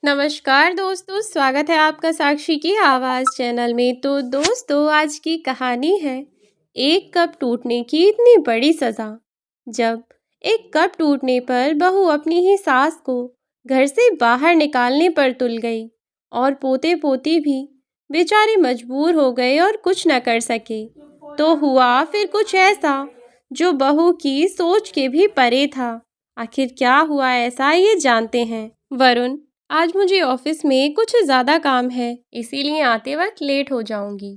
नमस्कार दोस्तों, स्वागत है आपका साक्षी की आवाज़ चैनल में। तो दोस्तों, आज की कहानी है एक कप टूटने की इतनी बड़ी सज़ा। जब एक कप टूटने पर बहू अपनी ही सास को घर से बाहर निकालने पर तुल गई और पोते पोती भी बेचारे मजबूर हो गए और कुछ न कर सके। तो हुआ फिर कुछ ऐसा जो बहू की सोच के भी परे था। आखिर क्या हुआ ऐसा, ये जानते हैं। वरुण, आज मुझे ऑफिस में कुछ ज़्यादा काम है, इसीलिए आते वक्त लेट हो जाऊंगी।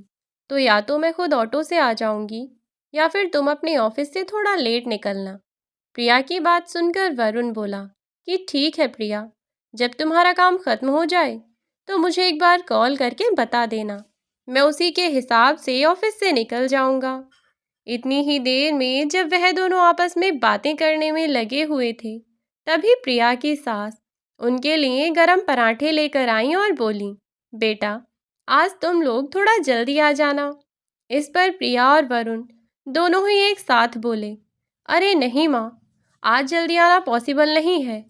तो या तो मैं खुद ऑटो से आ जाऊंगी या फिर तुम अपने ऑफिस से थोड़ा लेट निकलना। प्रिया की बात सुनकर वरुण बोला कि ठीक है प्रिया, जब तुम्हारा काम ख़त्म हो जाए तो मुझे एक बार कॉल करके बता देना, मैं उसी के हिसाब से ऑफिस से निकल जाऊंगा। इतनी ही देर में जब वह दोनों आपस में बातें करने में लगे हुए थे, तभी प्रिया की सास उनके लिए गरम पराठे लेकर आई और बोली, बेटा आज तुम लोग थोड़ा जल्दी आ जाना। इस पर प्रिया और वरुण दोनों ही एक साथ बोले, अरे नहीं माँ, आज जल्दी आना पॉसिबल नहीं है।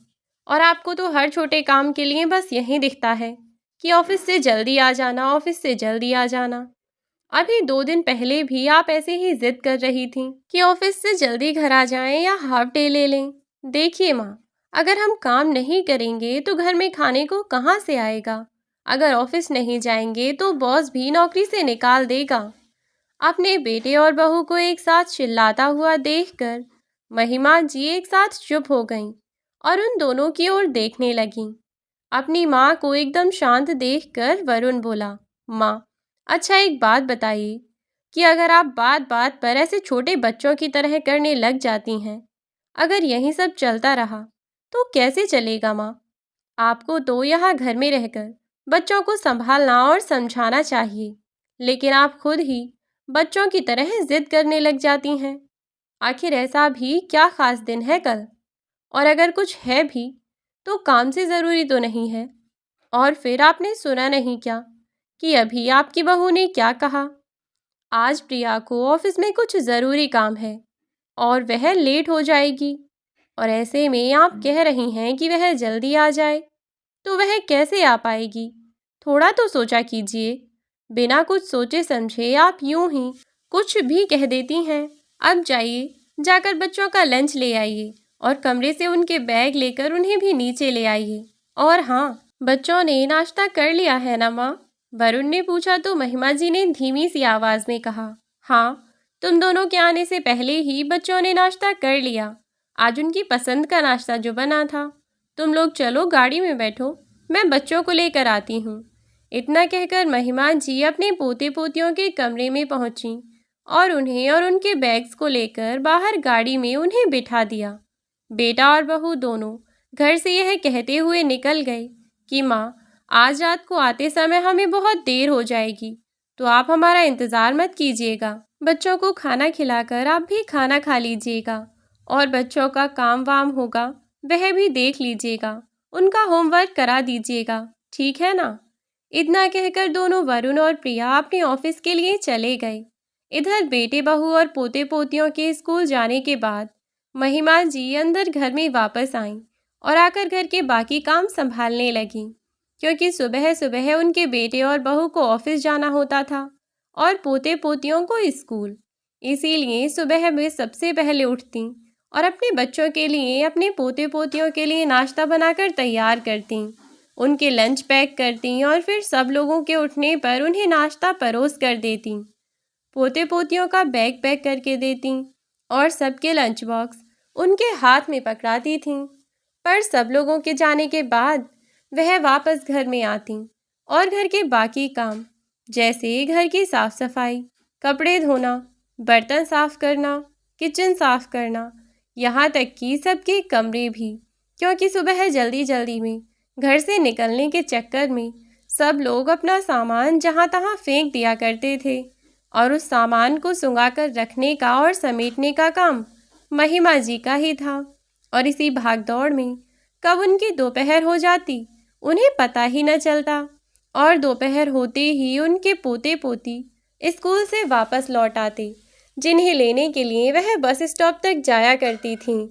और आपको तो हर छोटे काम के लिए बस यही दिखता है कि ऑफिस से जल्दी आ जाना, ऑफिस से जल्दी आ जाना। अभी 2 दिन पहले भी आप ऐसे ही जिद कर रही थी कि ऑफिस से जल्दी घर आ जाएं या हाफ डे ले लें। देखिए माँ, अगर हम काम नहीं करेंगे तो घर में खाने को कहाँ से आएगा। अगर ऑफिस नहीं जाएंगे तो बॉस भी नौकरी से निकाल देगा। अपने बेटे और बहू को एक साथ चिल्लाता हुआ देखकर महिमा जी एक साथ चुप हो गईं और उन दोनों की ओर देखने लगीं। अपनी माँ को एकदम शांत देखकर वरुण बोला, माँ अच्छा एक बात बताइए कि अगर आप बात बात पर ऐसे छोटे बच्चों की तरह करने लग जाती हैं, अगर यही सब चलता रहा तो कैसे चलेगा माँ। आपको तो यहाँ घर में रहकर बच्चों को संभालना और समझाना चाहिए, लेकिन आप खुद ही बच्चों की तरह जिद करने लग जाती हैं। आखिर ऐसा भी क्या खास दिन है कल, और अगर कुछ है भी तो काम से ज़रूरी तो नहीं है। और फिर आपने सुना नहीं क्या कि अभी आपकी बहू ने क्या कहा, आज प्रिया को ऑफिस में कुछ ज़रूरी काम है और वह लेट हो जाएगी, और ऐसे में आप कह रही हैं कि वह जल्दी आ जाए, तो वह कैसे आ पाएगी। थोड़ा तो सोचा कीजिए। बिना कुछ सोचे समझे आप यूं ही कुछ भी कह देती हैं। अब जाइए, जाकर बच्चों का लंच ले आइए और कमरे से उनके बैग लेकर उन्हें भी नीचे ले आइए। और हाँ, बच्चों ने नाश्ता कर लिया है ना माँ, वरुण ने पूछा तो महिमा जी ने धीमी सी आवाज़ में कहा, हाँ, तुम दोनों के आने से पहले ही बच्चों ने नाश्ता कर लिया। आज उनकी पसंद का नाश्ता जो बना था। तुम लोग चलो गाड़ी में बैठो, मैं बच्चों को लेकर आती हूँ। इतना कहकर महिमा जी अपने पोते पोतियों के कमरे में पहुंची और उन्हें और उनके बैग्स को लेकर बाहर गाड़ी में उन्हें बिठा दिया। बेटा और बहू दोनों घर से यह कहते हुए निकल गए कि माँ, आज रात को आते समय हमें बहुत देर हो जाएगी, तो आप हमारा इंतज़ार मत कीजिएगा। बच्चों को खाना खिलाकर आप भी खाना खा लीजिएगा, और बच्चों का काम वाम होगा वह भी देख लीजिएगा, उनका होमवर्क करा दीजिएगा, ठीक है ना। इतना कहकर दोनों वरुण और प्रिया अपने ऑफिस के लिए चले गए। इधर बेटे बहू और पोते पोतियों के स्कूल जाने के बाद महिमा जी अंदर घर में वापस आईं और आकर घर के बाकी काम संभालने लगीं, क्योंकि सुबह सुबह उनके बेटे और बहू को ऑफिस जाना होता था और पोते पोतियों को स्कूल। इसीलिए सुबह वे सबसे पहले उठती और अपने बच्चों के लिए, अपने पोते पोतियों के लिए नाश्ता बनाकर तैयार करती, उनके लंच पैक करती और फिर सब लोगों के उठने पर उन्हें नाश्ता परोस कर देती, पोते पोतियों का बैग पैक करके देती और सबके लंच बॉक्स उनके हाथ में पकड़ाती थीं। पर सब लोगों के जाने के बाद वह वापस घर में आती और घर के बाकी काम, जैसे घर की साफ सफाई, कपड़े धोना, बर्तन साफ करना, किचन साफ करना, यहाँ तक कि सबके कमरे भी, क्योंकि सुबह जल्दी जल्दी में घर से निकलने के चक्कर में सब लोग अपना सामान जहाँ तहाँ फेंक दिया करते थे, और उस सामान को सुंघा कर रखने का और समेटने का काम महिमा जी का ही था। और इसी भागदौड़ में कब उनकी दोपहर हो जाती उन्हें पता ही न चलता, और दोपहर होते ही उनके पोते पोती स्कूल से वापस लौट आते, जिन्हें लेने के लिए वह बस स्टॉप तक जाया करती थीं।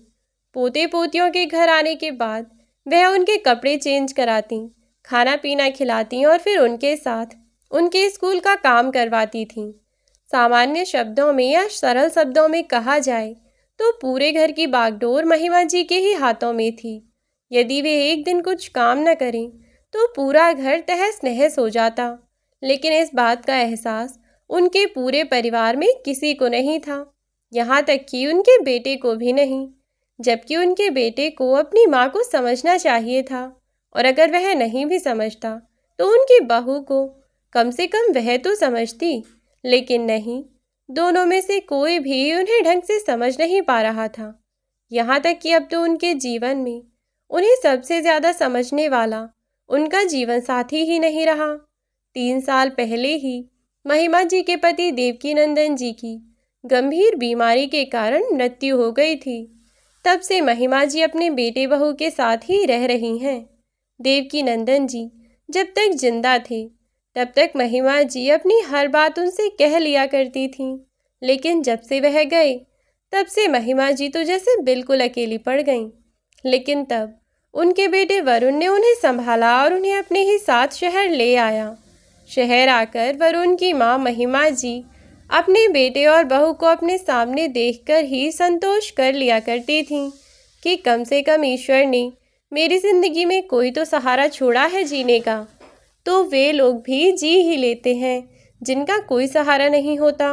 पोते पोतियों के घर आने के बाद वह उनके कपड़े चेंज कराती, खाना पीना खिलाती और फिर उनके साथ उनके स्कूल का काम करवाती थीं। सामान्य शब्दों में या सरल शब्दों में कहा जाए तो पूरे घर की बागडोर महिमा जी के ही हाथों में थी। यदि वे एक दिन कुछ काम न करें तो पूरा घर तहस नहस हो जाता। लेकिन इस बात का एहसास उनके पूरे परिवार में किसी को नहीं था, यहाँ तक कि उनके बेटे को भी नहीं। जबकि उनके बेटे को अपनी माँ को समझना चाहिए था, और अगर वह नहीं भी समझता तो उनकी बहू को कम से कम वह तो समझती। लेकिन नहीं, दोनों में से कोई भी उन्हें ढंग से समझ नहीं पा रहा था। यहाँ तक कि अब तो उनके जीवन में उन्हें सबसे ज़्यादा समझने वाला उनका जीवन साथी ही नहीं रहा। 3 साल पहले ही महिमा जी के पति देवकीनंदन जी की गंभीर बीमारी के कारण मृत्यु हो गई थी। तब से महिमा जी अपने बेटे बहू के साथ ही रह रही हैं। देवकीनंदन जी जब तक जिंदा थे तब तक महिमा जी अपनी हर बात उनसे कह लिया करती थीं। लेकिन जब से वह गए तब से महिमा जी तो जैसे बिल्कुल अकेली पड़ गईं। लेकिन तब उनके बेटे वरुण ने उन्हें संभाला और उन्हें अपने ही साथ शहर ले आया। शहर आकर वरुण की माँ महिमा जी अपने बेटे और बहू को अपने सामने देखकर ही संतोष कर लिया करती थीं कि कम से कम ईश्वर ने मेरी ज़िंदगी में कोई तो सहारा छोड़ा है जीने का। तो वे लोग भी जी ही लेते हैं जिनका कोई सहारा नहीं होता।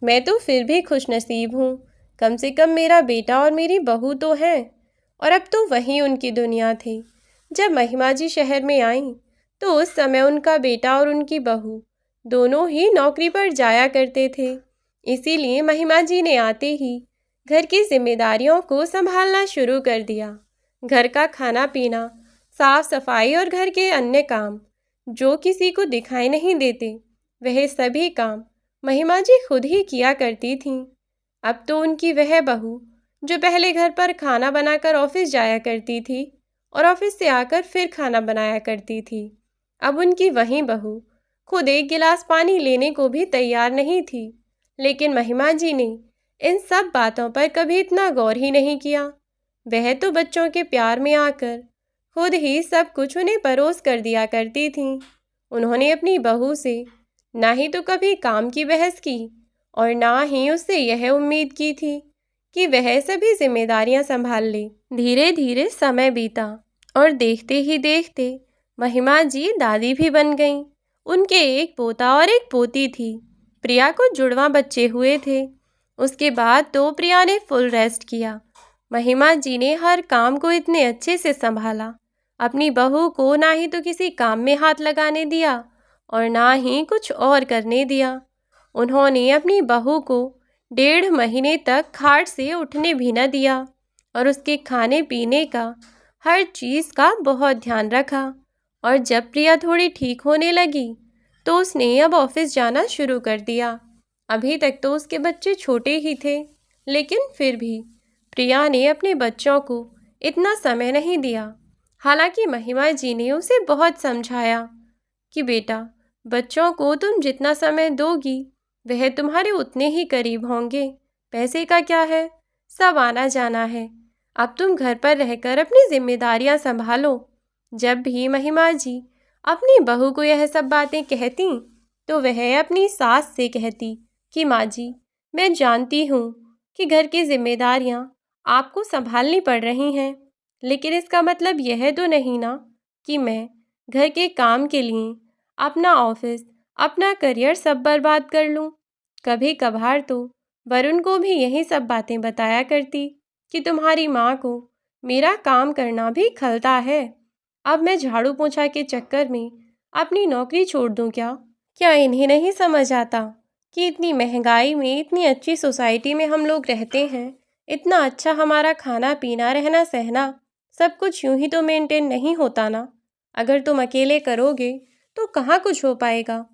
मैं तो फिर भी खुशनसीब हूँ, कम से कम मेरा बेटा और मेरी बहू तो हैं। और अब तो वही उनकी दुनिया थी। जब महिमा जी शहर में आईं तो उस समय उनका बेटा और उनकी बहू दोनों ही नौकरी पर जाया करते थे। इसीलिए महिमा जी ने आते ही घर की जिम्मेदारियों को संभालना शुरू कर दिया। घर का खाना पीना, साफ सफाई और घर के अन्य काम जो किसी को दिखाई नहीं देते, वह सभी काम महिमा जी खुद ही किया करती थीं। अब तो उनकी वह बहू जो पहले घर पर खाना बनाकर ऑफिस जाया करती थी और ऑफिस से आकर फिर खाना बनाया करती थी, अब उनकी वही बहू खुद एक गिलास पानी लेने को भी तैयार नहीं थी। लेकिन महिमा जी ने इन सब बातों पर कभी इतना गौर ही नहीं किया। वह तो बच्चों के प्यार में आकर खुद ही सब कुछ उन्हें परोस कर दिया करती थीं। उन्होंने अपनी बहू से ना ही तो कभी काम की बहस की और ना ही उससे यह उम्मीद की थी कि वह सभी जिम्मेदारियां संभाल ले। धीरे धीरे समय बीता और देखते ही देखते महिमा जी दादी भी बन गईं। उनके एक पोता और एक पोती थी। प्रिया को जुड़वा बच्चे हुए थे। उसके बाद तो प्रिया ने फुल रेस्ट किया। महिमा जी ने हर काम को इतने अच्छे से संभाला। अपनी बहू को ना ही तो किसी काम में हाथ लगाने दिया और ना ही कुछ और करने दिया। उन्होंने अपनी बहू को 1.5 महीने तक खाट से उठने भी न दिया और उसके खाने पीने का हर चीज़ का बहुत ध्यान रखा। और जब प्रिया थोड़ी ठीक होने लगी तो उसने अब ऑफिस जाना शुरू कर दिया। अभी तक तो उसके बच्चे छोटे ही थे, लेकिन फिर भी प्रिया ने अपने बच्चों को इतना समय नहीं दिया। हालांकि महिमा जी ने उसे बहुत समझाया कि बेटा, बच्चों को तुम जितना समय दोगी वह तुम्हारे उतने ही करीब होंगे। पैसे का क्या है, सब आना जाना है। अब तुम घर पर रहकर अपनी जिम्मेदारियां संभालो। जब भी महिमा जी अपनी बहू को यह सब बातें कहती तो वह अपनी सास से कहती कि माँ जी, मैं जानती हूँ कि घर की जिम्मेदारियां आपको संभालनी पड़ रही हैं, लेकिन इसका मतलब यह तो नहीं ना कि मैं घर के काम के लिए अपना ऑफिस, अपना करियर सब बर्बाद कर लूँ। कभी कभार तो वरुण को भी यही सब बातें बताया करती कि तुम्हारी माँ को मेरा काम करना भी खलता है। अब मैं झाड़ू पोछा के चक्कर में अपनी नौकरी छोड़ दूँ क्या? क्या इन्हें नहीं समझ आता कि इतनी महंगाई में, इतनी अच्छी सोसाइटी में हम लोग रहते हैं, इतना अच्छा हमारा खाना पीना, रहना सहना सब कुछ यूं ही तो मेंटेन नहीं होता ना। अगर तुम अकेले करोगे तो कहाँ कुछ हो पाएगा।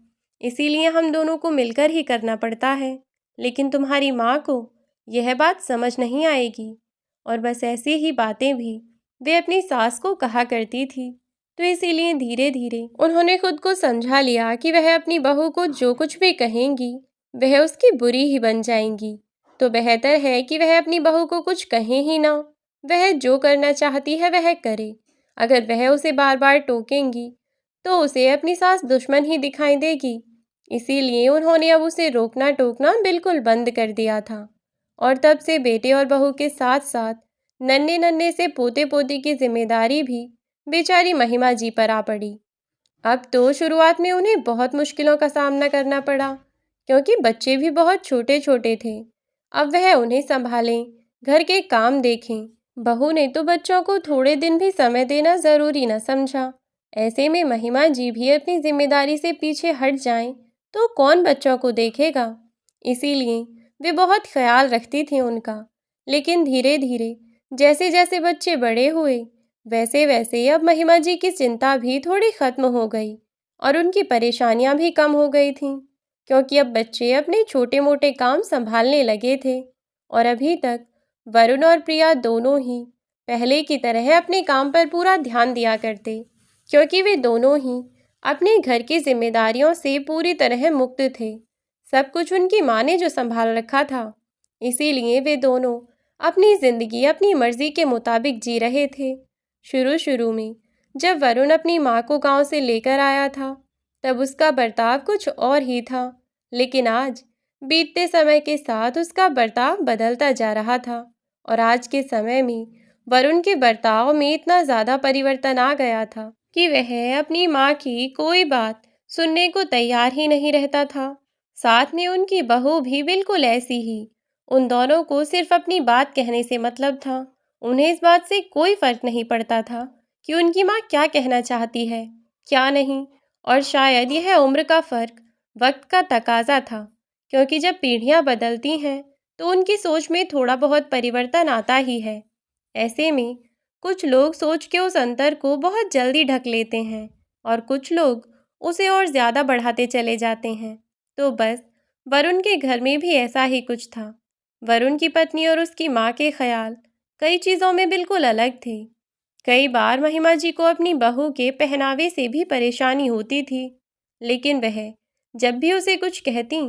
इसीलिए हम दोनों को मिलकर ही करना पड़ता है। लेकिन तुम्हारी माँ को यह बात समझ नहीं आएगी। और बस ऐसी ही बातें भी वे अपनी सास को कहा करती थी। तो इसीलिए धीरे धीरे उन्होंने खुद को समझा लिया कि वह अपनी बहू को जो कुछ भी कहेंगी वह उसकी बुरी ही बन जाएंगी। तो बेहतर है कि वह अपनी बहू को कुछ कहे ही ना। वह जो करना चाहती है वह करे। अगर वह उसे बार बार टोकेंगी तो उसे अपनी सास दुश्मन ही दिखाई देगी। इसीलिए उन्होंने अब उसे रोकना टोकना बिल्कुल बंद कर दिया था। और तब से बेटे और बहू के साथ साथ नन्हे नन्हे से पोते पोती की जिम्मेदारी भी बेचारी महिमा जी पर आ पड़ी। अब तो शुरुआत में उन्हें बहुत मुश्किलों का सामना करना पड़ा, क्योंकि बच्चे भी बहुत छोटे छोटे थे। अब वह उन्हें संभालें, घर के काम देखें। बहू ने तो बच्चों को थोड़े दिन भी समय देना ज़रूरी न समझा। ऐसे में महिमा जी भी अपनी जिम्मेदारी से पीछे हट जाएं तो कौन बच्चों को देखेगा। इसीलिए वे बहुत ख्याल रखती थी उनका। लेकिन धीरे धीरे जैसे जैसे बच्चे बड़े हुए, वैसे वैसे अब महिमा जी की चिंता भी थोड़ी खत्म हो गई और उनकी परेशानियां भी कम हो गई थीं, क्योंकि अब बच्चे अपने छोटे मोटे काम संभालने लगे थे। और अभी तक वरुण और प्रिया दोनों ही पहले की तरह अपने काम पर पूरा ध्यान दिया करते, क्योंकि वे दोनों ही अपने घर की जिम्मेदारियों से पूरी तरह मुक्त थे। सब कुछ उनकी माँ ने जो संभाल रखा था, इसीलिए वे दोनों अपनी ज़िंदगी अपनी मर्जी के मुताबिक जी रहे थे। शुरू शुरू में जब वरुण अपनी माँ को गांव से लेकर आया था, तब उसका बर्ताव कुछ और ही था। लेकिन आज बीतते समय के साथ उसका बर्ताव बदलता जा रहा था और आज के समय में वरुण के बर्ताव में इतना ज़्यादा परिवर्तन आ गया था कि वह अपनी माँ की कोई बात सुनने को तैयार ही नहीं रहता था। साथ में उनकी बहू भी बिल्कुल ऐसी ही। उन दोनों को सिर्फ अपनी बात कहने से मतलब था। उन्हें इस बात से कोई फर्क नहीं पड़ता था कि उनकी माँ क्या कहना चाहती है, क्या नहीं। और शायद यह उम्र का फ़र्क, वक्त का तकाजा था, क्योंकि जब पीढ़ियाँ बदलती हैं तो उनकी सोच में थोड़ा बहुत परिवर्तन आता ही है। ऐसे में कुछ लोग सोच के उस अंतर को बहुत जल्दी ढक लेते हैं और कुछ लोग उसे और ज़्यादा बढ़ाते चले जाते हैं। तो बस वरुण के घर में भी ऐसा ही कुछ था। वरुण की पत्नी और उसकी माँ के ख्याल कई चीज़ों में बिल्कुल अलग थे। कई बार महिमा जी को अपनी बहू के पहनावे से भी परेशानी होती थी, लेकिन वह जब भी उसे कुछ कहती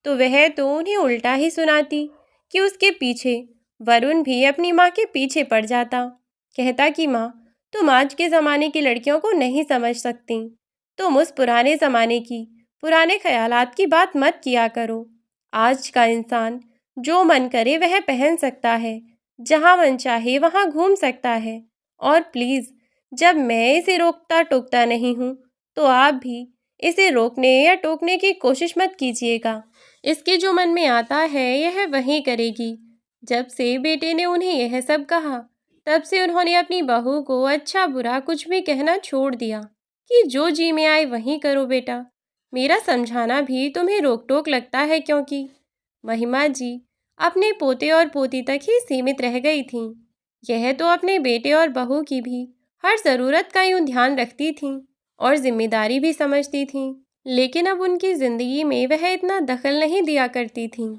तो वह तो उन्हें उल्टा ही सुनाती कि उसके पीछे वरुण भी अपनी माँ के पीछे पड़ जाता। कहता कि माँ, तुम आज के ज़माने की लड़कियों को नहीं समझ सकती। तुम उस पुराने ज़माने की, पुराने ख्यालात की बात मत किया करो। आज का इंसान जो मन करे वह पहन सकता है, जहाँ मन चाहे वहाँ घूम सकता है। और प्लीज़, जब मैं इसे रोकता टोकता नहीं हूँ, तो आप भी इसे रोकने या टोकने की कोशिश मत कीजिएगा। इसके जो मन में आता है यह वही करेगी। जब से बेटे ने उन्हें यह सब कहा, तब से उन्होंने अपनी बहू को अच्छा बुरा कुछ भी कहना छोड़ दिया कि जो जी में आए वहीं करो बेटा। मेरा समझाना भी तुम्हें रोक टोक लगता है, क्योंकि महिमा जी अपने पोते और पोती तक ही सीमित रह गई थीं। यह तो अपने बेटे और बहू की भी हर ज़रूरत का यूँ ध्यान रखती थीं और जिम्मेदारी भी समझती थीं। लेकिन अब उनकी ज़िंदगी में वह इतना दखल नहीं दिया करती थीं।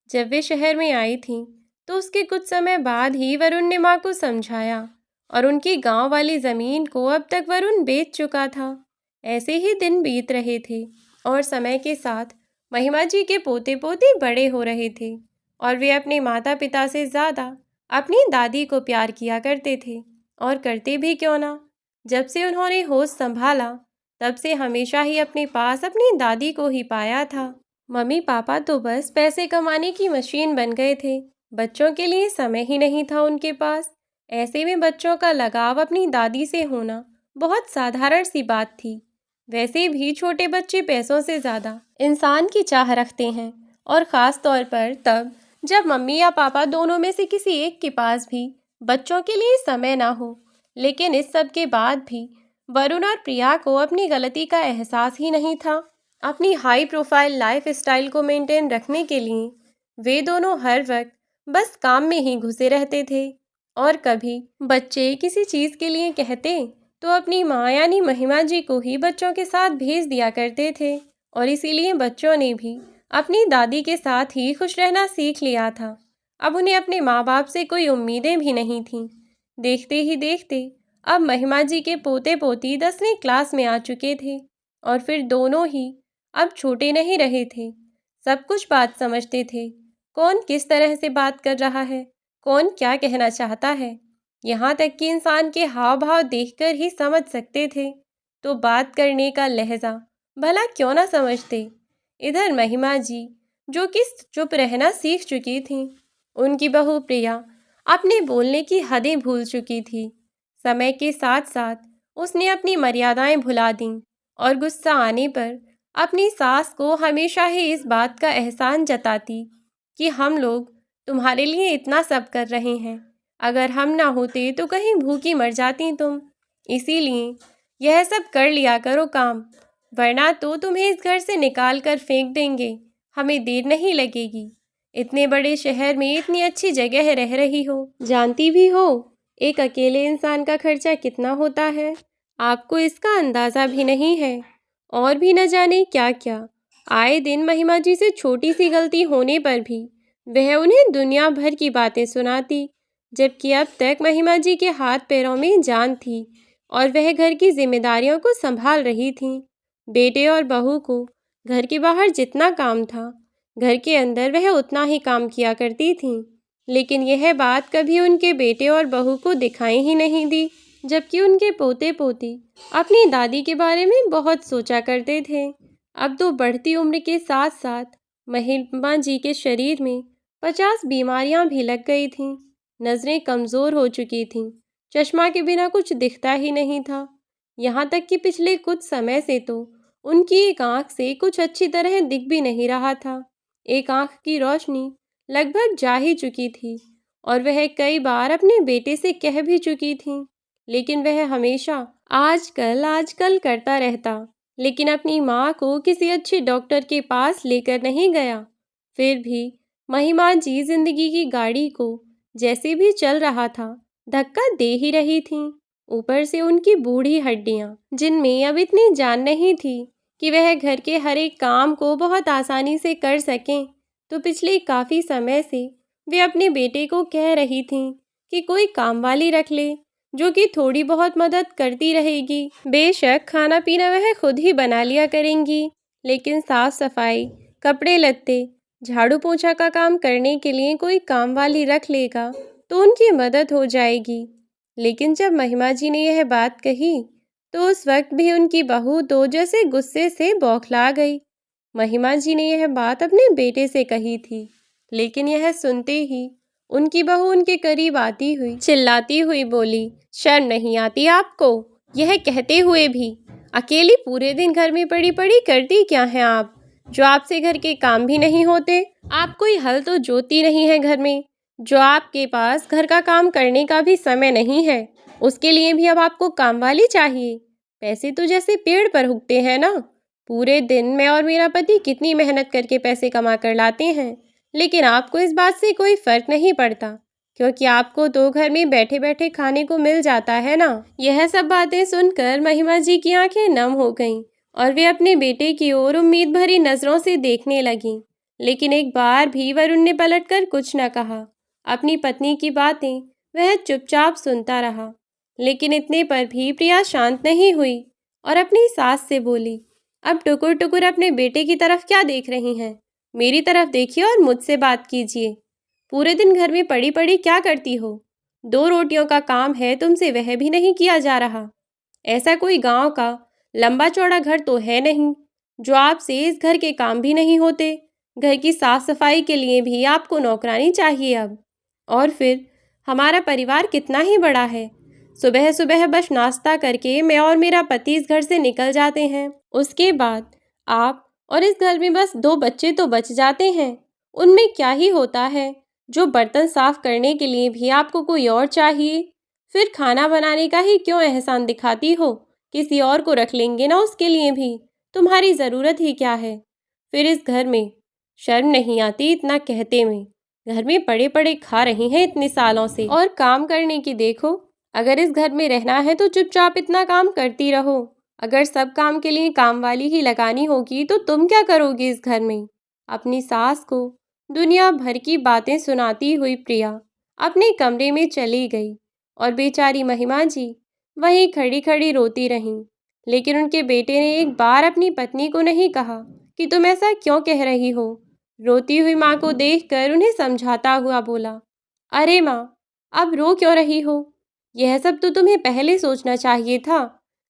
जब वे शहर में आई थीं, तो उसके कुछ समय बाद ही वरुण ने माँ को समझाया और उनकी गांव वाली ज़मीन को अब तक वरुण बेच चुका था। ऐसे ही दिन बीत रहे थे और समय के साथ महिमा जी के पोते पोती बड़े हो रहे थे और वे अपने माता पिता से ज़्यादा अपनी दादी को प्यार किया करते थे। और करते भी क्यों ना, जब से उन्होंने होश संभाला तब से हमेशा ही अपने पास अपनी दादी को ही पाया था। मम्मी पापा तो बस पैसे कमाने की मशीन बन गए थे। बच्चों के लिए समय ही नहीं था उनके पास। ऐसे में बच्चों का लगाव अपनी दादी से होना बहुत साधारण सी बात थी। वैसे भी छोटे बच्चे पैसों से ज़्यादा इंसान की चाह रखते हैं, और ख़ास तौर पर तब जब मम्मी या पापा दोनों में से किसी एक के पास भी बच्चों के लिए समय ना हो। लेकिन इस सब के बाद भी वरुण और प्रिया को अपनी गलती का एहसास ही नहीं था। अपनी हाई प्रोफाइल लाइफ स्टाइल को मेंटेन रखने के लिए वे दोनों हर वक्त बस काम में ही घुसे रहते थे। और कभी बच्चे किसी चीज़ के लिए कहते तो अपनी माँ यानी महिमा जी को ही बच्चों के साथ भेज दिया करते थे। और इसीलिए बच्चों ने भी अपनी दादी के साथ ही खुश रहना सीख लिया था। अब उन्हें अपने माँ बाप से कोई उम्मीदें भी नहीं थीं। देखते ही देखते अब महिमा जी के पोते पोती 10वीं क्लास में आ चुके थे और फिर दोनों ही अब छोटे नहीं रहे थे। सब कुछ बात समझते थे, कौन किस तरह से बात कर रहा है, कौन क्या कहना चाहता है। यहाँ तक कि इंसान के हाव भाव देखकर ही समझ सकते थे। तो बात करने का लहजा भला क्यों ना समझते। इधर महिमा जी जो कि चुप रहना सीख चुकी थीं, उनकी बहू प्रिया अपने बोलने की हदें भूल चुकी थी। समय के साथ साथ उसने अपनी मर्यादाएं भुला दीं और गुस्सा आने पर अपनी सास को हमेशा ही इस बात का एहसान जताती कि हम लोग तुम्हारे लिए इतना सब कर रहे हैं, अगर हम ना होते तो कहीं भूखी मर जाती तुम, इसीलिए यह सब कर लिया करो काम, वरना तो तुम्हें इस घर से निकाल कर फेंक देंगे, हमें देर नहीं लगेगी। इतने बड़े शहर में इतनी अच्छी जगह रह रही हो, जानती भी हो एक अकेले इंसान का खर्चा कितना होता है, आपको इसका अंदाज़ा भी नहीं है। और भी न जाने क्या क्या। आए दिन महिमा जी से छोटी सी गलती होने पर भी वह उन्हें दुनिया भर की बातें सुनाती, जबकि अब तक महिमा जी के हाथ पैरों में जान थी और वह घर की जिम्मेदारियों को संभाल रही थीं। बेटे और बहू को घर के बाहर जितना काम था, घर के अंदर वह उतना ही काम किया करती थीं, लेकिन यह बात कभी उनके बेटे और बहू को दिखाई ही नहीं दी, जबकि उनके पोते पोती अपनी दादी के बारे में बहुत सोचा करते थे। अब तो बढ़ती उम्र के साथ साथ महिमा जी के शरीर में 50 बीमारियां भी लग गई थीं। नज़रें कमज़ोर हो चुकी थीं, चश्मा के बिना कुछ दिखता ही नहीं था। यहाँ तक कि पिछले कुछ समय से तो उनकी एक आंख से कुछ अच्छी तरह दिख भी नहीं रहा था। एक आंख की रोशनी लगभग जा ही चुकी थी और वह कई बार अपने बेटे से कह भी चुकी थी, लेकिन वह हमेशा आजकल आजकल करता रहता, लेकिन अपनी माँ को किसी अच्छे डॉक्टर के पास लेकर नहीं गया। फिर भी महिमा जी जिंदगी की गाड़ी को जैसे भी चल रहा था धक्का दे ही रही थीं। ऊपर से उनकी बूढ़ी हड्डियां, जिनमें अब इतनी जान नहीं थी कि वह घर के हर एक काम को बहुत आसानी से कर सकें, तो पिछले काफ़ी समय से वे अपने बेटे को कह रही थीं कि कोई काम वाली रख ले जो कि थोड़ी बहुत मदद करती रहेगी। बेशक खाना पीना वह खुद ही बना लिया करेंगी, लेकिन साफ सफाई, कपड़े लत्ते, झाड़ू पोछा का काम करने के लिए कोई काम वाली रख लेगा तो उनकी मदद हो जाएगी। लेकिन जब महिमा जी ने यह बात कही तो उस वक्त भी उनकी बहू तो जैसे गुस्से से बौखला गई। महिमा जी ने यह बात अपने बेटे से कही थी, लेकिन यह सुनते ही उनकी बहू उनके करीब आती हुई चिल्लाती हुई बोली, शर्म नहीं आती आपको? यह कहते हुए भी अकेली पूरे दिन घर में पड़ी पड़ी करती क्या हैं आप, जो आपसे घर के काम भी नहीं होते? आप कोई हल तो जोतती नहीं है घर में, जो आपके पास घर का काम करने का भी समय नहीं है, उसके लिए भी अब आपको काम वाली चाहिए। पैसे तो जैसे पेड़ पर उगते हैं ना। पूरे दिन मैं और मेरा पति कितनी मेहनत करके पैसे कमा कर लाते हैं, लेकिन आपको इस बात से कोई फर्क नहीं पड़ता, क्योंकि आपको तो घर में बैठे बैठे खाने को मिल जाता है ना। यह सब बातें सुनकर महिमा जी की आंखें नम हो गईं और वे अपने बेटे की ओर उम्मीद भरी नजरों से देखने लगीं, लेकिन एक बार भी वरुण ने पलटकर कुछ न कहा। अपनी पत्नी की बातें वह चुपचाप सुनता रहा, लेकिन इतने पर भी प्रिया शांत नहीं हुई और अपनी सास से बोली, अब टुकुर टुकुर अपने बेटे की तरफ क्या देख रही हैं? मेरी तरफ देखिए और मुझसे बात कीजिए। पूरे दिन घर में पड़ी पड़ी क्या करती हो? 2 रोटियों का काम है तुमसे, वह भी नहीं किया जा रहा। ऐसा कोई गांव का लंबा चौड़ा घर तो है नहीं जो आपसे इस घर के काम भी नहीं होते। घर की साफ सफाई के लिए भी आपको नौकरानी चाहिए अब। और फिर हमारा परिवार कितना ही बड़ा है। सुबह सुबह बस नाश्ता करके मैं और मेरा पति इस घर से निकल जाते हैं। उसके बाद आप और इस घर में बस 2 बच्चे तो बच जाते हैं। उनमें क्या ही होता है जो बर्तन साफ करने के लिए भी आपको कोई और चाहिए। फिर खाना बनाने का ही क्यों एहसान दिखाती हो? किसी और को रख लेंगे ना उसके लिए भी, तुम्हारी ज़रूरत ही क्या है? फिर इस घर में शर्म नहीं आती इतना कहते में? घर में पड़े पड़े खा रही हैं इतने सालों से, और काम करने की देखो। अगर इस घर में रहना है तो चुपचाप इतना काम करती रहो। अगर सब काम के लिए काम वाली ही लगानी होगी तो तुम क्या करोगी इस घर में? अपनी सास को दुनिया भर की बातें सुनाती हुई प्रिया अपने कमरे में चली गई और बेचारी महिमा जी वहीं खड़ी खड़ी रोती रहीं। लेकिन उनके बेटे ने एक बार अपनी पत्नी को नहीं कहा कि तुम ऐसा क्यों कह रही हो। रोती हुई माँ को देखकर उन्हें समझाता हुआ बोला, अरे माँ, अब रो क्यों रही हो? यह सब तो तुम्हें पहले सोचना चाहिए था।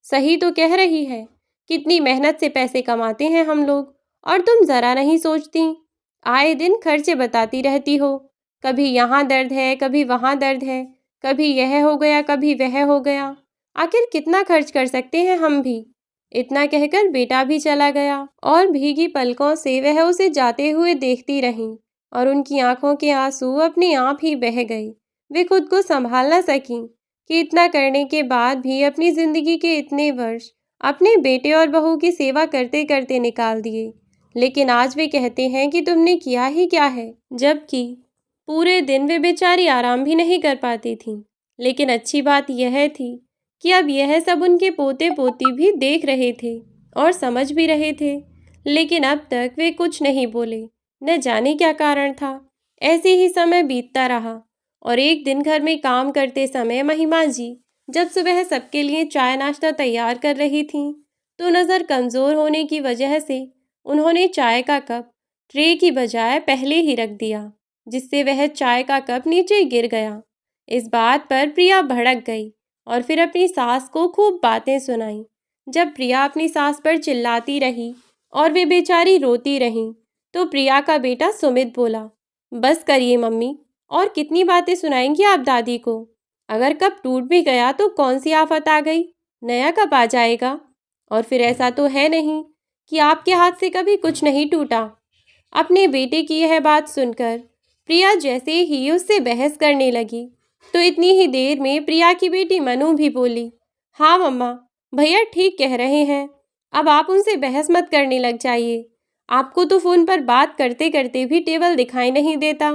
सही तो कह रही है। कितनी मेहनत से पैसे कमाते हैं हम लोग, और तुम ज़रा नहीं सोचती। आए दिन खर्चे बताती रहती हो। कभी यहाँ दर्द है, कभी वहाँ दर्द है, कभी यह हो गया, कभी वह हो गया। आखिर कितना खर्च कर सकते हैं हम भी। इतना कहकर बेटा भी चला गया और भीगी पलकों से वह उसे जाते हुए देखती रही और उनकी आंखों के आंसू अपने आप ही बह गए। वे खुद को संभाल न सकीं कि इतना करने के बाद भी अपनी जिंदगी के इतने वर्ष अपने बेटे और बहू की सेवा करते करते निकाल दिए। लेकिन आज वे कहते हैं कि तुमने किया ही क्या है, जबकि पूरे दिन वे बेचारी आराम भी नहीं कर पाती थीं। लेकिन अच्छी बात यह थी कि अब यह सब उनके पोते पोती भी देख रहे थे और समझ भी रहे थे। लेकिन अब तक वे कुछ नहीं बोले। न जाने क्या कारण था। ऐसे ही समय बीतता रहा और एक दिन घर में काम करते समय महिमा जी जब सुबह सबके लिए चाय नाश्ता तैयार कर रही थीं, तो नज़र कमज़ोर होने की वजह से उन्होंने चाय का कप ट्रे की बजाय पहले ही रख दिया, जिससे वह चाय का कप नीचे गिर गया। इस बात पर प्रिया भड़क गई और फिर अपनी सास को खूब बातें सुनाई। जब प्रिया अपनी सास पर चिल्लाती रही और वे बेचारी रोती रहीं, तो प्रिया का बेटा सुमित बोला, बस करिए मम्मी, और कितनी बातें सुनाएंगी आप दादी को। अगर कप टूट भी गया तो कौन सी आफत आ गई, नया कप आ जाएगा। और फिर ऐसा तो है नहीं कि आपके हाथ से कभी कुछ नहीं टूटा। अपने बेटे की यह बात सुनकर प्रिया जैसे ही उससे बहस करने लगी, तो इतनी ही देर में प्रिया की बेटी मनु भी बोली, हाँ मम्मा, भैया ठीक कह रहे हैं। अब आप उनसे बहस मत करने लग जाइए। आपको तो फ़ोन पर बात करते करते भी टेबल दिखाई नहीं देता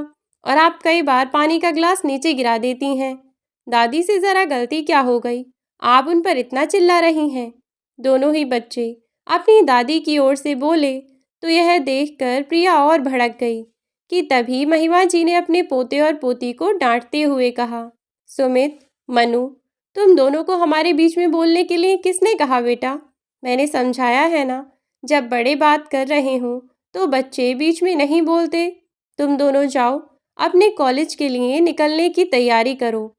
और आप कई बार पानी का ग्लास नीचे गिरा देती हैं। दादी से ज़रा गलती क्या हो गई, आप उन पर इतना चिल्ला रही हैं। दोनों ही बच्चे अपनी दादी की ओर से बोले, तो यह देखकर प्रिया और भड़क गई कि तभी महिमा जी ने अपने पोते और पोती को डांटते हुए कहा, सुमित, मनु, तुम दोनों को हमारे बीच में बोलने के लिए किसने कहा बेटा? मैंने समझाया है ना, जब बड़े बात कर रहे हों तो बच्चे बीच में नहीं बोलते। तुम दोनों जाओ, अपने कॉलेज के लिए निकलने की तैयारी करो।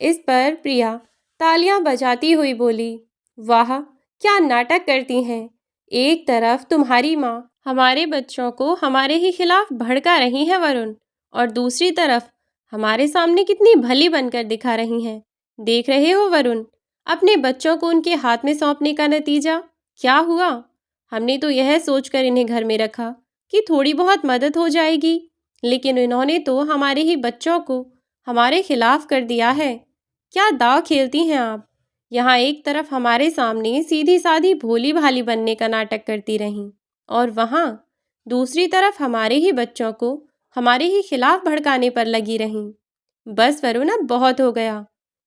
इस पर प्रिया तालियां बजाती हुई बोली, वाह, क्या नाटक करती हैं। एक तरफ तुम्हारी माँ हमारे बच्चों को हमारे ही खिलाफ भड़का रही है वरुण, और दूसरी तरफ हमारे सामने कितनी भली बनकर दिखा रही हैं। देख रहे हो वरुण, अपने बच्चों को उनके हाथ में सौंपने का नतीजा क्या हुआ। हमने तो यह सोचकर इन्हें घर में रखा कि थोड़ी बहुत मदद हो जाएगी, लेकिन इन्होंने तो हमारे ही बच्चों को हमारे खिलाफ कर दिया है। क्या दाव खेलती हैं आप। यहाँ एक तरफ हमारे सामने सीधी सादी भोली भाली बनने का नाटक करती रहीं, और वहाँ दूसरी तरफ हमारे ही बच्चों को हमारे ही खिलाफ भड़काने पर लगी रहीं। बस वरुण, अब बहुत हो गया।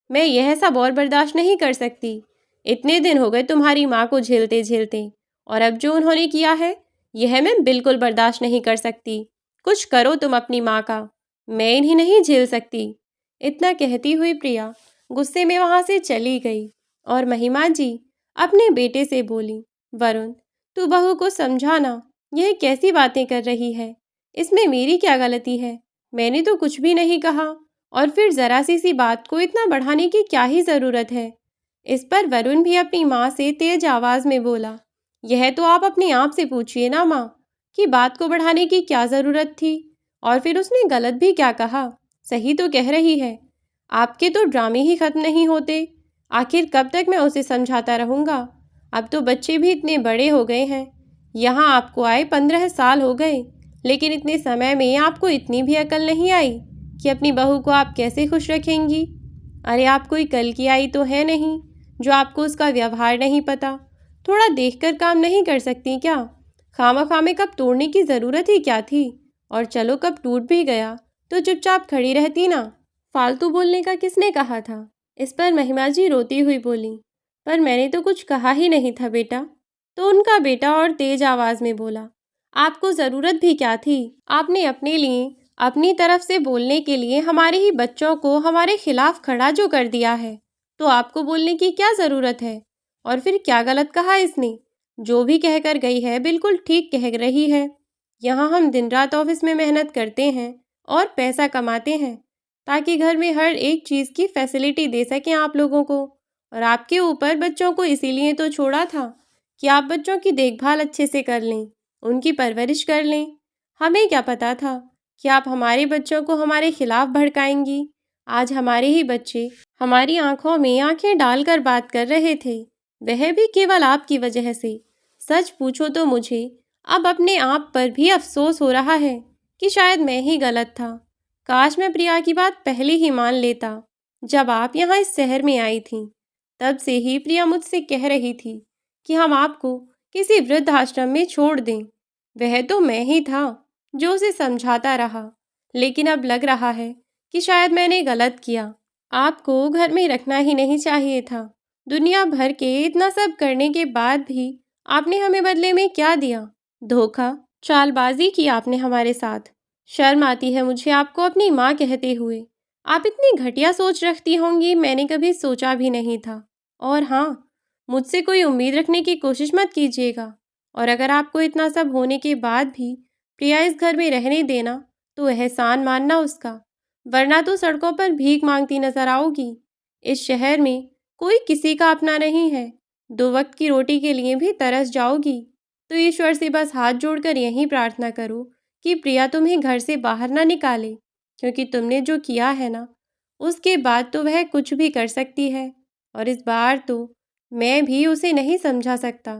मैं यह सब और बर्दाश्त नहीं कर सकती। इतने दिन हो गए तुम्हारी माँ को झेलते झेलते, और अब जो उन्होंने किया है यह मैं बिल्कुल बर्दाश्त नहीं कर सकती। कुछ करो तुम अपनी माँ का, मैं इन्हें नहीं झेल सकती। इतना कहती हुई प्रिया गुस्से में वहाँ से चली गई और महिमा जी अपने बेटे से बोली, वरुण, तू बहू को समझाना, यह कैसी बातें कर रही है। इसमें मेरी क्या गलती है, मैंने तो कुछ भी नहीं कहा, और फिर ज़रा सी बात को इतना बढ़ाने की क्या ही ज़रूरत है। इस पर वरुण भी अपनी माँ से तेज आवाज़ में बोला, यह तो आप अपने आप से पूछिए ना माँ, कि बात को बढ़ाने की क्या ज़रूरत थी, और फिर उसने गलत भी क्या कहा। सही तो कह रही है। आपके तो ड्रामे ही ख़त्म नहीं होते। आखिर कब तक मैं उसे समझाता रहूँगा। अब तो बच्चे भी इतने बड़े हो गए हैं। यहाँ आपको आए 15 साल हो गए, लेकिन इतने समय में आपको इतनी भी अकल नहीं आई कि अपनी बहू को आप कैसे खुश रखेंगी। अरे आप कोई कल की आई तो है नहीं जो आपको उसका व्यवहार नहीं पता। थोड़ा देखकर काम नहीं कर सकती क्या। खामा में कब तोड़ने की ज़रूरत ही क्या थी। और चलो कब टूट भी गया तो चुपचाप खड़ी रहती ना। फालतू बोलने का किसने कहा था। इस पर महिमा जी रोती हुई बोली, पर मैंने तो कुछ कहा ही नहीं था बेटा। तो उनका बेटा और तेज आवाज़ में बोला, आपको ज़रूरत भी क्या थी। आपने अपने लिए अपनी तरफ से बोलने के लिए हमारे ही बच्चों को हमारे खिलाफ खड़ा जो कर दिया है, तो आपको बोलने की क्या ज़रूरत है। और फिर क्या गलत कहा इसने। जो भी कह कर गई है बिल्कुल ठीक कह रही है। यहाँ हम दिन रात ऑफिस में मेहनत करते हैं और पैसा कमाते हैं, ताकि घर में हर एक चीज़ की फैसिलिटी दे सकें आप लोगों को, और आपके ऊपर बच्चों को इसीलिए तो छोड़ा था कि आप बच्चों की देखभाल अच्छे से कर लें, उनकी परवरिश कर लें। हमें क्या पता था कि आप हमारे बच्चों को हमारे खिलाफ भड़काएंगी। आज हमारे ही बच्चे हमारी आंखों में आंखें डालकर बात कर रहे थे, वह भी केवल आपकी वजह से। सच पूछो तो मुझे अब अपने आप पर भी अफसोस हो रहा है कि शायद मैं ही गलत था। काश मैं प्रिया की बात पहले ही मान लेता। जब आप यहाँ इस शहर में आई थीं, तब से ही प्रिया मुझसे कह रही थी कि हम आपको किसी वृद्ध आश्रम में छोड़ दें। वह तो मैं ही था जो उसे समझाता रहा, लेकिन अब लग रहा है कि शायद मैंने गलत किया। आपको घर में रखना ही नहीं चाहिए था। दुनिया भर के इतना सब करने के बाद भी आपने हमें बदले में क्या दिया? धोखा, चालबाजी की आपने हमारे साथ। शर्म आती है मुझे आपको अपनी माँ कहते हुए। आप इतनी घटिया सोच रखती होंगी, मैंने कभी सोचा भी नहीं था। और हाँ, मुझसे कोई उम्मीद रखने की कोशिश मत कीजिएगा। और अगर आपको इतना सब होने के बाद भी प्रिया इस घर में रहने देना, तो एहसान मानना उसका, वरना तो सड़कों पर भीख मांगती नजर आओगी। इस शहर में कोई किसी का अपना नहीं है, 2 वक्त की रोटी के लिए भी तरस जाओगी। तो ईश्वर से बस हाथ जोड़कर यही प्रार्थना करो कि प्रिया तुम्हें घर से बाहर ना निकाले, क्योंकि तुमने जो किया है ना, उसके बाद तो वह कुछ भी कर सकती है। और इस बार तो मैं भी उसे नहीं समझा सकता,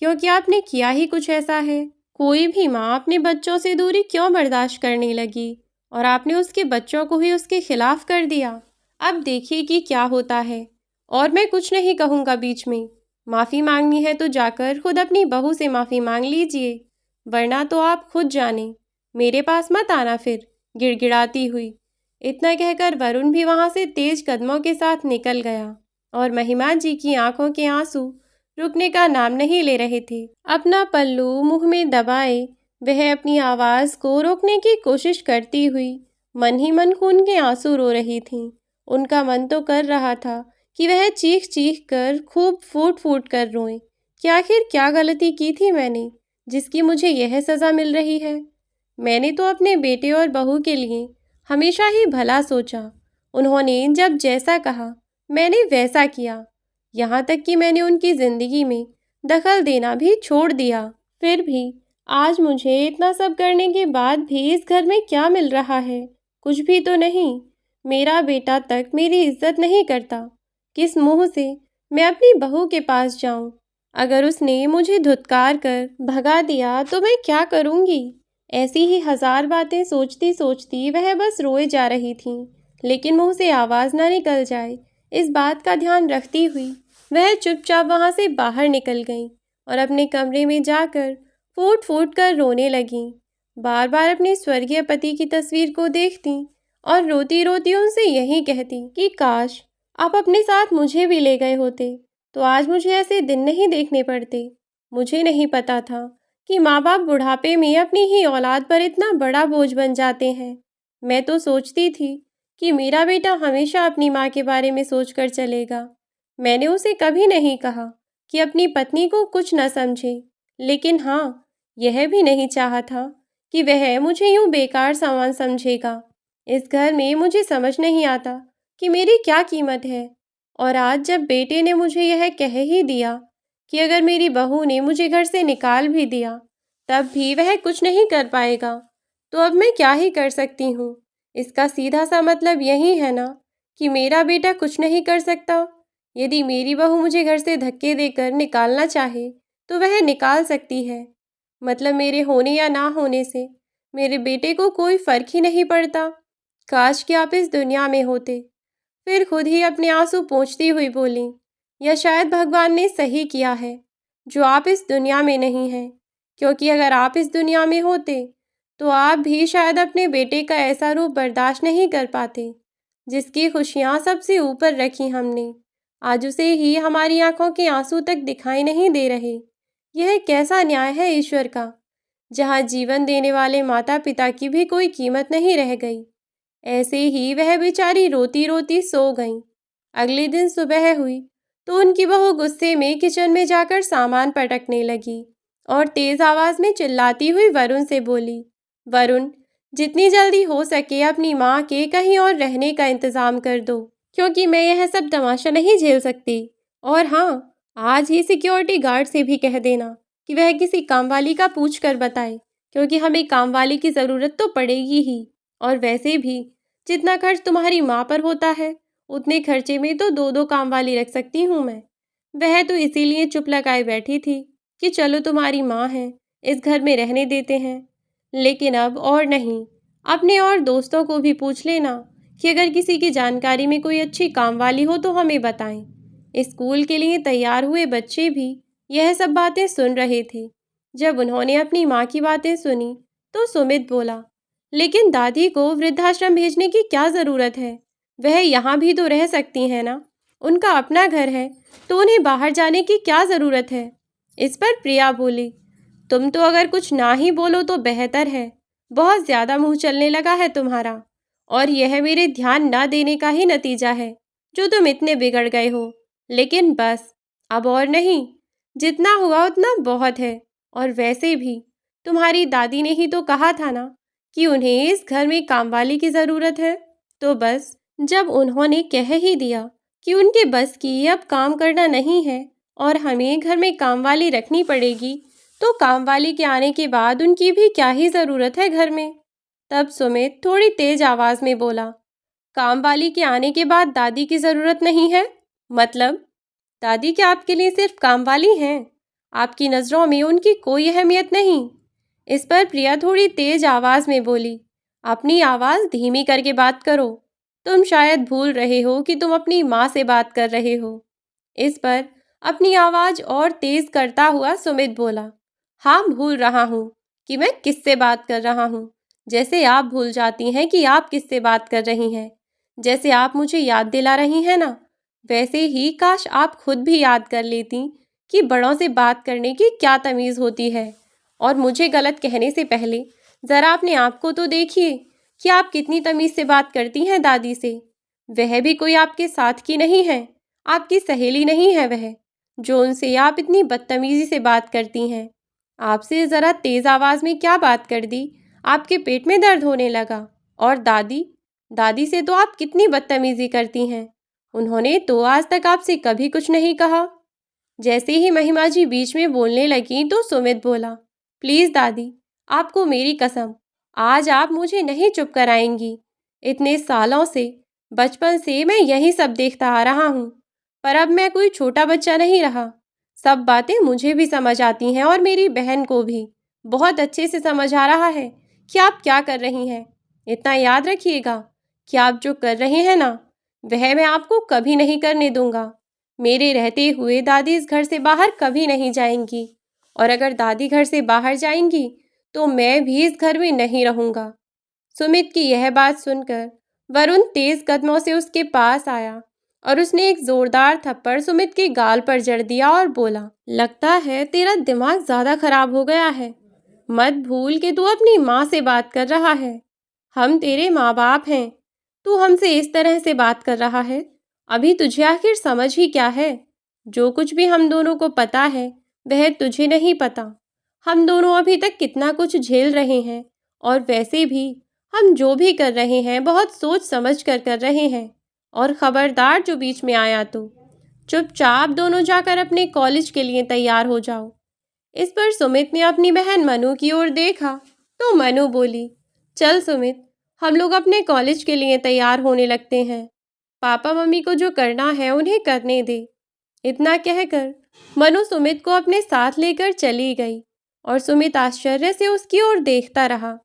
क्योंकि आपने किया ही कुछ ऐसा है। कोई भी माँ अपने बच्चों से दूरी क्यों बर्दाश्त करने लगी, और आपने उसके बच्चों को ही उसके खिलाफ कर दिया। अब देखिए कि क्या होता है। और मैं कुछ नहीं कहूँगा बीच में। माफ़ी मांगनी है तो जाकर खुद अपनी बहू से माफ़ी मांग लीजिए, वरना तो आप खुद जाने, मेरे पास मत आना फिर, गिड़गिड़ाती हुई। इतना कहकर वरुण भी वहाँ से तेज कदमों के साथ निकल गया, और महिमा जी की आंखों के आंसू रुकने का नाम नहीं ले रहे थे। अपना पल्लू मुंह में दबाए वह अपनी आवाज़ को रोकने की कोशिश करती हुई मन ही मन खून के आंसू रो रही थीं। उनका मन तो कर रहा था कि वह चीख चीख कर खूब फूट फूट कर रोएं कि आखिर क्या गलती की थी मैंने, जिसकी मुझे यह सज़ा मिल रही है। मैंने तो अपने बेटे और बहू के लिए हमेशा ही भला सोचा। उन्होंने जब जैसा कहा मैंने वैसा किया, यहाँ तक कि मैंने उनकी ज़िंदगी में दखल देना भी छोड़ दिया। फिर भी आज मुझे इतना सब करने के बाद भी इस घर में क्या मिल रहा है? कुछ भी तो नहीं। मेरा बेटा तक मेरी इज्जत नहीं करता। किस मुंह से मैं अपनी बहू के पास जाऊं? अगर उसने मुझे धुतकार कर भगा दिया तो मैं क्या करूंगी? ऐसी ही 1000 बातें सोचती सोचती वह बस रोए जा रही थी, लेकिन मुंह से आवाज़ ना निकल जाए, इस बात का ध्यान रखती हुई वह चुपचाप वहाँ से बाहर निकल गई और अपने कमरे में जाकर फूट फूट कर रोने लगी। बार बार अपने स्वर्गीय पति की तस्वीर को देखती और रोती रोती उनसे यही कहती कि काश आप अपने साथ मुझे भी ले गए होते, तो आज मुझे ऐसे दिन नहीं देखने पड़ते। मुझे नहीं पता था कि माँ बाप बुढ़ापे में अपनी ही औलाद पर इतना बड़ा बोझ बन जाते हैं। मैं तो सोचती थी कि मेरा बेटा हमेशा अपनी माँ के बारे में सोचकर चलेगा। मैंने उसे कभी नहीं कहा कि अपनी पत्नी को कुछ न समझे, लेकिन हाँ, यह भी नहीं चाहा था कि वह मुझे यूं बेकार सामान समझेगा। इस घर में मुझे समझ नहीं आता कि मेरी क्या कीमत है। और आज जब बेटे ने मुझे यह कह ही दिया कि अगर मेरी बहू ने मुझे घर से निकाल भी दिया, तब भी वह कुछ नहीं कर पाएगा, तो अब मैं क्या ही कर सकती हूँ? इसका सीधा सा मतलब यही है ना कि मेरा बेटा कुछ नहीं कर सकता। यदि मेरी बहू मुझे घर से धक्के देकर निकालना चाहे, तो वह निकाल सकती है। मतलब मेरे होने या ना होने से मेरे बेटे को कोई फर्क ही नहीं पड़ता। काश कि आप इस दुनिया में होते। फिर खुद ही अपने आंसू पोंछती हुई बोली, या शायद भगवान ने सही किया है जो आप इस दुनिया में नहीं हैं, क्योंकि अगर आप इस दुनिया में होते तो आप भी शायद अपने बेटे का ऐसा रूप बर्दाश्त नहीं कर पाते, जिसकी खुशियाँ सबसे ऊपर रखी हमने। आज उसे ही हमारी आंखों के आंसू तक दिखाई नहीं दे रहे। यह कैसा न्याय है ईश्वर का, जहाँ जीवन देने वाले माता पिता की भी कोई कीमत नहीं रह गई। ऐसे ही वह बेचारी रोती रोती सो गई। अगले दिन सुबह हुई तो उनकी बहू गुस्से में किचन में जाकर सामान पटकने लगी और तेज आवाज में चिल्लाती हुई वरुण से बोली, वरुण, जितनी जल्दी हो सके अपनी माँ के कहीं और रहने का इंतजाम कर दो। क्योंकि मैं यह सब तमाशा नहीं झेल सकती। और हाँ, आज ही सिक्योरिटी गार्ड से भी कह देना कि वह किसी कामवाली का पूछ कर बताए, क्योंकि हमें कामवाली की ज़रूरत तो पड़ेगी ही। और वैसे भी जितना खर्च तुम्हारी माँ पर होता है, उतने खर्चे में तो दो दो कामवाली रख सकती हूँ मैं। वह तो इसीलिए चुप लगाए बैठी थी कि चलो तुम्हारी माँ है, इस घर में रहने देते हैं। लेकिन अब और नहीं, अपने और दोस्तों को भी पूछ लेना कि अगर किसी की जानकारी में कोई अच्छी काम वाली हो तो हमें बताएं। स्कूल के लिए तैयार हुए बच्चे भी यह सब बातें सुन रहे थे। जब उन्होंने अपनी माँ की बातें सुनी तो सुमित बोला, लेकिन दादी को वृद्धाश्रम भेजने की क्या ज़रूरत है? वह यहाँ भी तो रह सकती हैं ना। उनका अपना घर है, तो उन्हें बाहर जाने की क्या ज़रूरत है? इस पर प्रिया बोली, तुम तो अगर कुछ ना ही बोलो तो बेहतर है। बहुत ज़्यादा मुंह चलने लगा है तुम्हारा, और यह मेरे ध्यान ना देने का ही नतीजा है जो तुम इतने बिगड़ गए हो। लेकिन बस, अब और नहीं, जितना हुआ उतना बहुत है। और वैसे भी तुम्हारी दादी ने ही तो कहा था ना कि उन्हें इस घर में कामवाली की ज़रूरत है। तो बस, जब उन्होंने कह ही दिया कि उनके बस की अब काम करना नहीं है और हमें घर में कामवाली रखनी पड़ेगी, तो कामवाली के आने के बाद उनकी भी क्या ही ज़रूरत है घर में। तब सुमित थोड़ी तेज आवाज़ में बोला, कामवाली के आने के बाद दादी की ज़रूरत नहीं है? मतलब दादी क्या आपके लिए सिर्फ कामवाली हैं? आपकी नज़रों में उनकी कोई अहमियत नहीं? इस पर प्रिया थोड़ी तेज आवाज़ में बोली, अपनी आवाज़ धीमी करके बात करो। तुम शायद भूल रहे हो कि तुम अपनी माँ से बात कर रहे हो। इस पर अपनी आवाज़ और तेज़ करता हुआ सुमित बोला, हाँ, भूल रहा हूँ कि मैं किससे बात कर रहा हूँ। जैसे आप भूल जाती हैं कि आप किससे बात कर रही हैं। जैसे आप मुझे याद दिला रही हैं ना, वैसे ही काश आप खुद भी याद कर लेती कि बड़ों से बात करने की क्या तमीज़ होती है। और मुझे गलत कहने से पहले ज़रा अपने आप को तो देखिए कि आप कितनी तमीज़ से बात करती हैं दादी से। वह भी कोई आपके साथ की नहीं है, आपकी सहेली नहीं है वह, जो उनसे आप इतनी बदतमीज़ी से बात करती हैं। आपसे ज़रा तेज़ आवाज़ में क्या बात कर दी, आपके पेट में दर्द होने लगा। और दादी, दादी से तो आप कितनी बदतमीज़ी करती हैं। उन्होंने तो आज तक आपसे कभी कुछ नहीं कहा। जैसे ही महिमा जी बीच में बोलने लगी तो सुमित बोला, प्लीज़ दादी, आपको मेरी कसम, आज आप मुझे नहीं चुप कराएंगी। इतने सालों से, बचपन से मैं यही सब देखता आ रहा हूँ, पर अब मैं कोई छोटा बच्चा नहीं रहा। सब बातें मुझे भी समझ आती हैं और मेरी बहन को भी बहुत अच्छे से समझ आ रहा है कि आप क्या कर रही हैं। इतना याद रखिएगा कि आप जो कर रहे हैं ना, वह मैं आपको कभी नहीं करने दूंगा। मेरे रहते हुए दादी इस घर से बाहर कभी नहीं जाएंगी, और अगर दादी घर से बाहर जाएंगी तो मैं भी इस घर में नहीं रहूंगा। सुमित की यह बात सुनकर वरुण तेज कदमों से उसके पास आया और उसने एक जोरदार थप्पड़ सुमित के गाल पर जड़ दिया और बोला, लगता है तेरा दिमाग ज्यादा खराब हो गया है। मत भूल कि तू अपनी माँ से बात कर रहा है। हम तेरे माँ बाप हैं, तू हमसे इस तरह से बात कर रहा है। अभी तुझे आखिर समझ ही क्या है? जो कुछ भी हम दोनों को पता है वह तुझे नहीं पता। हम दोनों अभी तक कितना कुछ झेल रहे हैं, और वैसे भी हम जो भी कर रहे हैं बहुत सोच समझ कर रहे हैं। और खबरदार जो बीच में आया तो चुपचाप दोनों जाकर अपने कॉलेज के लिए तैयार हो जाओ। इस पर सुमित ने अपनी बहन मनु की ओर देखा तो मनु बोली, चल सुमित, हम लोग अपने कॉलेज के लिए तैयार होने लगते हैं। पापा मम्मी को जो करना है उन्हें करने दे। इतना कहकर मनु सुमित को अपने साथ लेकर चली गई, और सुमित आश्चर्य से उसकी ओर देखता रहा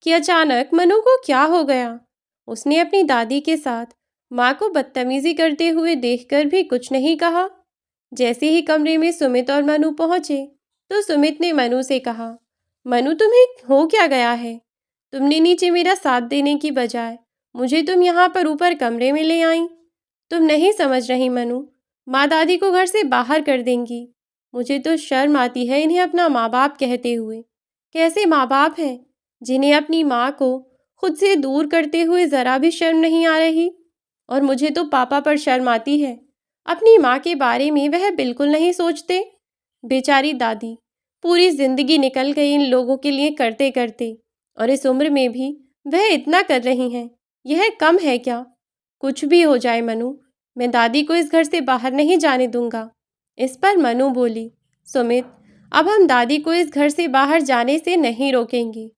कि अचानक मनु को क्या हो गया। उसने अपनी दादी के साथ माँ को बदतमीजी करते हुए देखकर भी कुछ नहीं कहा। जैसे ही कमरे में सुमित और मनु पहुंचे तो सुमित ने मनु से कहा, मनु, तुम्हें हो क्या गया है? तुमने नीचे मेरा साथ देने की बजाय मुझे तुम यहाँ पर ऊपर कमरे में ले आई। तुम नहीं समझ रही मनु, माँ दादी को घर से बाहर कर देंगी। मुझे तो शर्म आती है इन्हें अपना माँ बाप कहते हुए। कैसे माँ बाप हैं जिन्हें अपनी माँ को खुद से दूर करते हुए ज़रा भी शर्म नहीं आ रही। और मुझे तो पापा पर शर्म आती है, अपनी माँ के बारे में वह बिल्कुल नहीं सोचते। बेचारी दादी, पूरी जिंदगी निकल गई इन लोगों के लिए करते करते, और इस उम्र में भी वह इतना कर रही हैं। यह कम है क्या? कुछ भी हो जाए मनु, मैं दादी को इस घर से बाहर नहीं जाने दूंगा। इस पर मनु बोली, सुमित, अब हम दादी को इस घर से बाहर जाने से नहीं रोकेंगे,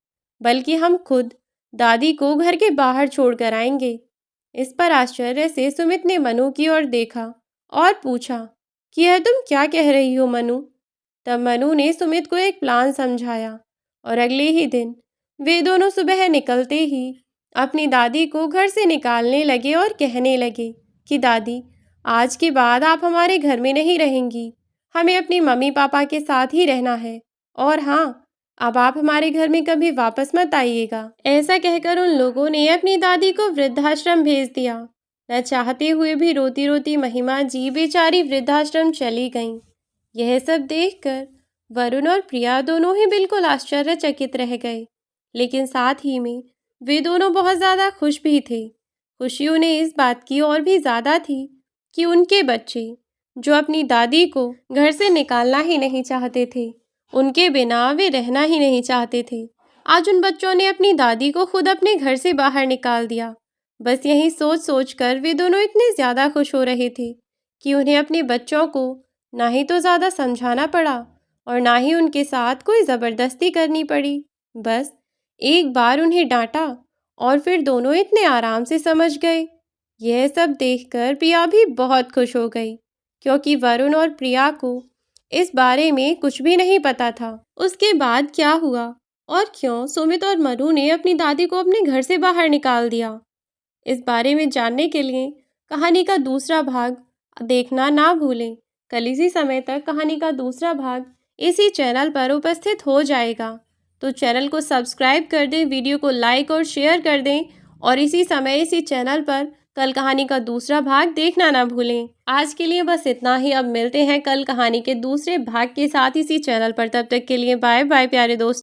बल्कि हम खुद दादी को घर के बाहर छोड़ कर आएंगे। इस पर आश्चर्य से सुमित ने मनु की ओर देखा और पूछा कि यह तुम क्या कह रही हो मनु। तब मनु ने सुमित को एक प्लान समझाया और अगले ही दिन वे दोनों सुबह निकलते ही अपनी दादी को घर से निकालने लगे और कहने लगे कि दादी, आज के बाद आप हमारे घर में नहीं रहेंगी, हमें अपनी मम्मी पापा के साथ ही रहना है। और हाँ, अब आप हमारे घर में कभी वापस मत आइएगा। ऐसा कहकर उन लोगों ने अपनी दादी को वृद्धाश्रम भेज दिया। न चाहते हुए भी रोती रोती महिमा जी बेचारी वृद्धाश्रम चली गईं। यह सब देखकर वरुण और प्रिया दोनों ही बिल्कुल आश्चर्यचकित रह गए, लेकिन साथ ही में वे दोनों बहुत ज़्यादा खुश भी थे। खुशी उन्हें इस बात की और भी ज़्यादा थी कि उनके बच्चे, जो अपनी दादी को घर से निकालना ही नहीं चाहते थे, उनके बिना वे रहना ही नहीं चाहते थे, आज उन बच्चों ने अपनी दादी को खुद अपने घर से बाहर निकाल दिया। बस यही सोच सोच कर वे दोनों इतने ज़्यादा खुश हो रहे थे कि उन्हें अपने बच्चों को ना ही तो ज़्यादा समझाना पड़ा और ना ही उनके साथ कोई ज़बरदस्ती करनी पड़ी। बस एक बार उन्हें डांटा और फिर दोनों इतने आराम से समझ गए। यह सब देखकर प्रिया भी बहुत खुश हो गई, क्योंकि वरुण और प्रिया को इस बारे में कुछ भी नहीं पता था। उसके बाद क्या हुआ और क्यों सुमित और मनु ने अपनी दादी को अपने घर से बाहर निकाल दिया, इस बारे में जानने के लिए कहानी का दूसरा भाग देखना ना भूलें। कल इसी समय तक कहानी का दूसरा भाग इसी चैनल पर उपस्थित हो जाएगा, तो चैनल को सब्सक्राइब कर दें, वीडियो को लाइक और शेयर कर दें और इसी समय इसी चैनल पर कल कहानी का दूसरा भाग देखना ना भूलें। आज के लिए बस इतना ही। अब मिलते हैं कल कहानी के दूसरे भाग के साथ इसी चैनल पर। तब तक के लिए बाय बाय प्यारे दोस्तों।